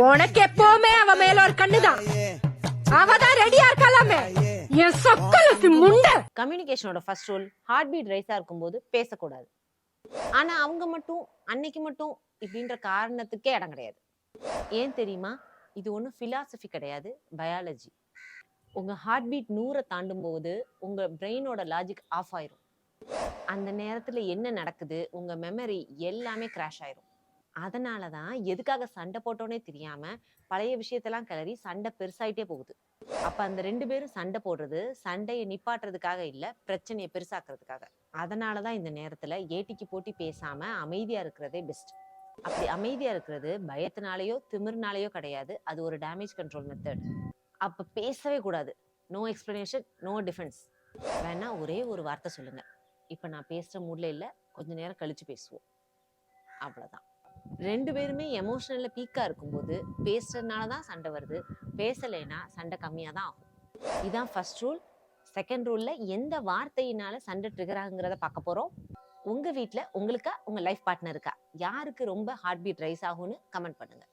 உனக்கு எப்பவுமே அவ மேல ஒரு கண்ணுதான். அவதான் ரெடியா இருக்கலாமே. என் சொக்கலுக்கு முண்டை. கம்யூனிகேஷனோட ஃபர்ஸ்ட் ரூல் ஹார்ட் பீட் ரைஸா இருக்கும்போது பேசக்கூடாது. ஆனா அவங்க மட்டும் அன்னைக்கு மட்டும் இப்படின்ற காரணத்துக்கே இடம் கிடையாது. ஏன் தெரியுமா? இது ஒன்றும் பிலாசபி கிடையாது, பயாலஜி. உங்க ஹார்ட் பீட் 100 தாண்டும் போது உங்க பிரெயினோட லாஜிக் ஆஃப் ஆயிரும். அந்த நேரத்துல என்ன நடக்குது, உங்க மெமரி எல்லாமே கிராஷ் ஆயிரும். அதனாலதான் எதுக்காக சண்டை போட்டோன்னே தெரியாம பழைய விஷயத்தெல்லாம் கிளறி சண்டை பெருசாயிட்டே போகுது. அப்ப அந்த 2 பேரும் சண்டை போடுறது சண்டையை நிப்பாட்டுறதுக்காக இல்ல, பிரச்சனையை பெருசாக்குறதுக்காக. அதனாலதான் இந்த நேரத்துல ஏட்டிக்கு போட்டி பேசாம அமைதியா இருக்கிறதே பெஸ்ட். அப்படி அமைதியா இருக்கிறது பயத்தினாலேயோ திமிர்னாலேயோ கிடையாது, அது ஒரு டேமேஜ் கண்ட்ரோல் மெத்தட். அப்ப பேசவே கூடாது. No explanation, no defence. வேணா ஒரே ஒரு வார்த்தை சொல்லுங்க, இப்ப நான் பேசுற மூட்ல இல்ல, கொஞ்ச நேரம் கழிச்சு பேசுவோம், அவ்வளவுதான். 2 பேருமே எமோஷனல்ல பீக்கா இருக்கும்போது பேசுறதுனாலதான் சண்டை வருது, பேசலைன்னா சண்டை கம்மியா தான் ஆகும். இதான் ஃபர்ஸ்ட் ரூல். செகண்ட் ரூல்ல எந்த வார்த்தையினால சண்டை ட்ரிகர் ஆகுங்கிறத பார்க்க போறோம். உங்க வீட்ல உங்களுக்கா உங்க லைஃப் பார்ட்னருக்கா யாருக்கு ரொம்ப ஹார்ட் பீட் ரைஸ் ஆகும்னு கமெண்ட் பண்ணுங்க.